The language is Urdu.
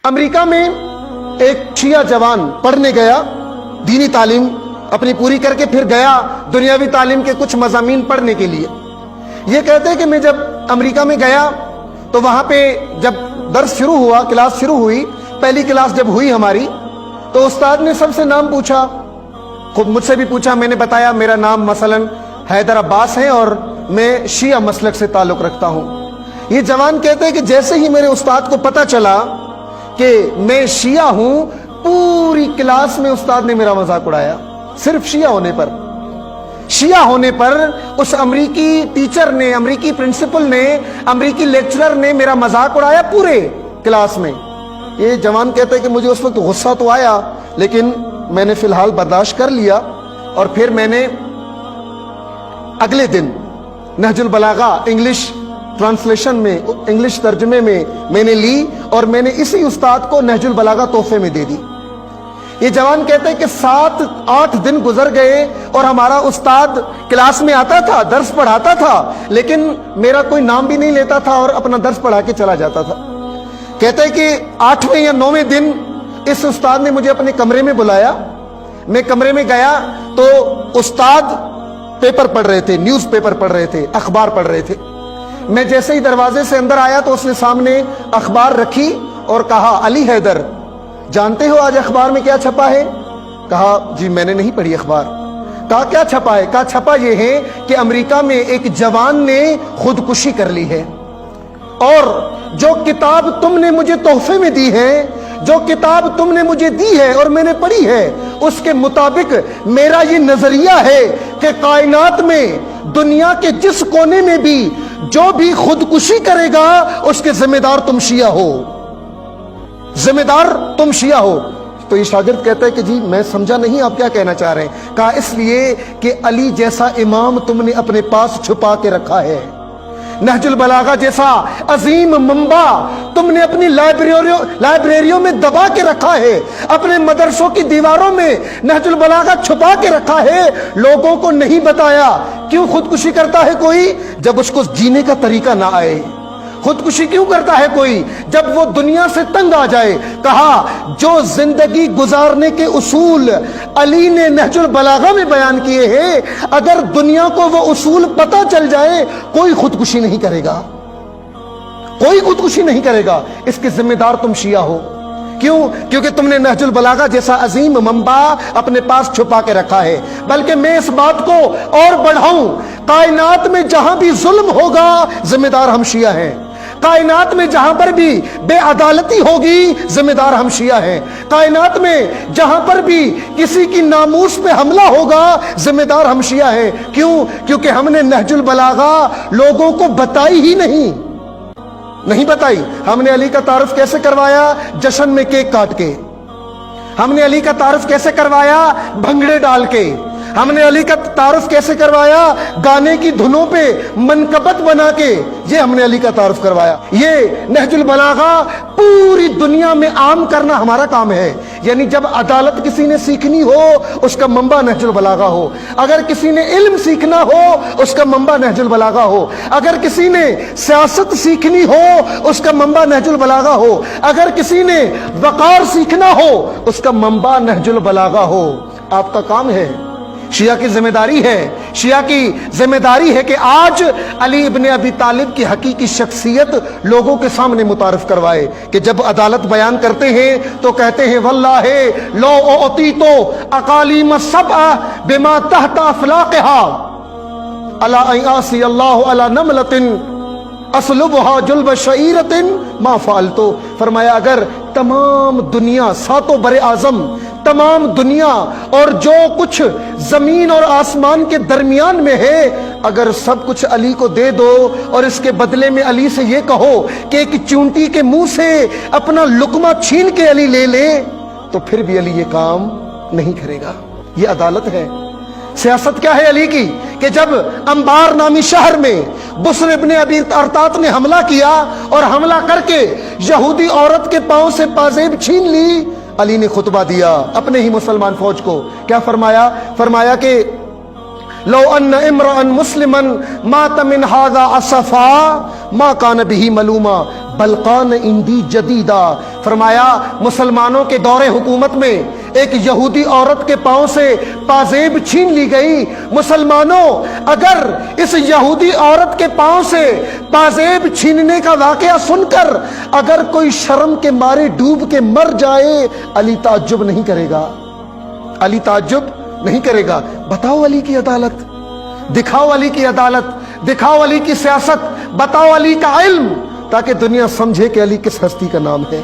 امریکہ میں ایک شیعہ جوان پڑھنے گیا، دینی تعلیم اپنی پوری کر کے پھر گیا دنیاوی تعلیم کے کچھ مضامین پڑھنے کے لیے۔ یہ کہتے ہیں کہ میں جب امریکہ میں گیا تو وہاں پہ جب درس شروع ہوا، کلاس شروع ہوئی، پہلی کلاس جب ہوئی ہماری، تو استاد نے سب سے نام پوچھا، خود مجھ سے بھی پوچھا، میں نے بتایا میرا نام مثلا حیدر عباس ہے اور میں شیعہ مسلک سے تعلق رکھتا ہوں۔ یہ جوان کہتے ہیں کہ جیسے ہی میرے استاد کو پتا چلا کہ میں شیعہ ہوں، پوری کلاس میں استاد نے میرا مذاق اڑایا، صرف شیعہ ہونے پر۔ شیعہ ہونے پر اس امریکی ٹیچر نے، امریکی پرنسپل نے، امریکی لیکچرر نے میرا مذاق اڑایا پورے کلاس میں۔ یہ جوان کہتے ہیں کہ مجھے اس وقت غصہ تو آیا، لیکن میں نے فی الحال برداشت کر لیا، اور پھر میں نے اگلے دن نہج البلاغہ انگلش ٹرانسلیشن میں، انگلش ترجمے میں نے لی، اور میں نے اسی استاد کو نہج البلاغہ تحفے میں دے دی۔ یہ جوان کہتے ہیں کہ 7-8 دن گزر گئے اور ہمارا استاد کلاس میں آتا تھا، درس پڑھاتا تھا، لیکن میرا کوئی نام بھی نہیں لیتا تھا اور اپنا درس پڑھا کے چلا جاتا تھا۔ کہتے ہیں کہ 8ویں یا 9ویں دن اس استاد نے مجھے اپنے کمرے میں بلایا۔ میں کمرے میں گیا تو استاد پیپر پڑھ رہے تھے، نیوز پیپر پڑھ رہے تھے، اخبار پڑھ رہے تھے۔ میں جیسے ہی دروازے سے اندر آیا تو اس نے سامنے اخبار رکھی اور کہا، علی حیدر، جانتے ہو آج اخبار میں کیا چھپا ہے؟ کہا جی میں نے نہیں پڑھی اخبار۔ کہا کیا چھپا ہے؟ کہا چھپا یہ ہے کہ امریکہ میں ایک جوان نے خودکشی کر لی ہے، اور جو کتاب تم نے مجھے تحفے میں دی ہے، جو کتاب تم نے مجھے دی ہے اور میں نے پڑھی ہے، اس کے مطابق میرا یہ نظریہ ہے کہ کائنات میں دنیا کے جس کونے میں بھی جو بھی خودکشی کرے گا اس کے ذمہ دار تم شیعہ ہو، ذمہ دار تم شیعہ ہو۔ تو یہ شاگرد کہتا ہے کہ جی میں سمجھا نہیں آپ کیا کہنا چاہ رہے ہیں۔ کہا اس لیے کہ علی جیسا امام تم نے اپنے پاس چھپا کے رکھا ہے، نہج البلاغہ جیسا عظیم منبع تم نے اپنی لائبریریوں میں دبا کے رکھا ہے، اپنے مدرسوں کی دیواروں میں نہج البلاغہ چھپا کے رکھا ہے، لوگوں کو نہیں بتایا۔ کیوں خودکشی کرتا ہے کوئی؟ جب اس کو جینے کا طریقہ نہ آئے۔ خودکشی کیوں کرتا ہے کوئی؟ جب وہ دنیا سے تنگ آ جائے۔ کہا جو زندگی گزارنے کے اصول علی نے نہج البلاغہ میں بیان کیے ہیں، اگر دنیا کو وہ اصول پتہ چل جائے کوئی خودکشی نہیں کرے گا، کوئی خودکشی نہیں کرے گا۔ اس کے ذمہ دار تم شیعہ ہو۔ کیوں؟ کیونکہ تم نے نہج البلاغہ جیسا عظیم منبع اپنے پاس چھپا کے رکھا ہے۔ بلکہ میں اس بات کو اور بڑھاؤں، کائنات میں جہاں بھی ظلم ہوگا ذمہ دار ہم شیعہ ہیں، کائنات میں جہاں پر بھی بے عدالتی ہوگی ذمہ دار ہم شیعہ ہیں، کائنات میں جہاں پر بھی کسی کی ناموس پہ حملہ ہوگا ذمہ دار ہم شیعہ ہیں۔ کیوں؟ کیونکہ ہم نے نہج البلاغہ لوگوں کو بتائی ہی نہیں بتائی۔ ہم نے علی کا تعارف کیسے کروایا؟ جشن میں کیک کاٹ کے۔ ہم نے علی کا تعارف کیسے کروایا؟ بھنگڑے ڈال کے۔ ہم نے علی کا تعارف کیسے کروایا؟ گانے کی دھنوں پہ منقبت بنا کے۔ یہ ہم نے علی کا تعارف کروایا۔ یہ نہج البلاغہ پوری دنیا میں عام کرنا ہمارا کام ہے۔ یعنی جب عدالت کسی نے سیکھنی ہو اس کا منبع نہج البلاغہ ہو، اگر کسی نے علم سیکھنا ہو اس کا منبع نہج البلاغہ ہو، اگر کسی نے سیاست سیکھنی ہو اس کا منبع نہج البلاغہ ہو، اگر کسی نے وقار سیکھنا ہو اس کا منبع نہج البلاغہ ہو۔ آپ کا کام ہے، شیعہ کی ذمہ داری ہے، شیعہ کی ذمہ داری ہے کہ آج علی ابن ابی طالب کی حقیقی شخصیت لوگوں کے سامنے متعارف کروائے، کہ جب عدالت بیان کرتے ہیں تو کہتے ہیں واللہ لو اعطیت اقالیم السبع بما تحت افلاقها الا ان اعصی اللہ علی نملۃ اسلبها جلب شعیرۃ ما فعلت۔ فرمایا اگر تمام دنیا، ساتوں بر اعظم، تمام دنیا اور جو کچھ زمین اور آسمان کے درمیان میں ہے، اگر سب کچھ علی کو دے دو اور اس کے بدلے میں علی سے یہ کہو کہ ایک چونٹی کے منہ سے اپنا لقمہ چھین کے علی لے لے، تو پھر بھی علی یہ کام نہیں کرے گا۔ یہ عدالت ہے۔ سیاست کیا ہے علی کی؟ کہ جب انبار نامی شہر میں بسر ابن ابی ارطاط نے حملہ کیا اور حملہ کر کے یہودی عورت کے پاؤں سے پازیب چھین لی، علی نے خطبہ دیا اپنے ہی مسلمان فوج کو۔ کیا فرمایا؟ فرمایا کہ لو ان امرا مسلما مات من هذا اسفا ما كان به ملوما، بلقان اندی جدیدہ، فرمایا مسلمانوں کے دور حکومت میں ایک یہودی عورت کے پاؤں سے پازیب چھین لی گئی۔ مسلمانوں، اگر اس یہودی عورت کے پاؤں سے پازیب چھیننے کا واقعہ سن کر اگر کوئی شرم کے مارے ڈوب کے مر جائے، علی تعجب نہیں کرے گا، علی تعجب نہیں کرے گا۔ بتاؤ علی کی عدالت، دکھاؤ علی کی عدالت، دکھاؤ علی کی سیاست، بتاؤ علی کا علم، تاکہ دنیا سمجھے کہ علی کس ہستی کا نام ہے۔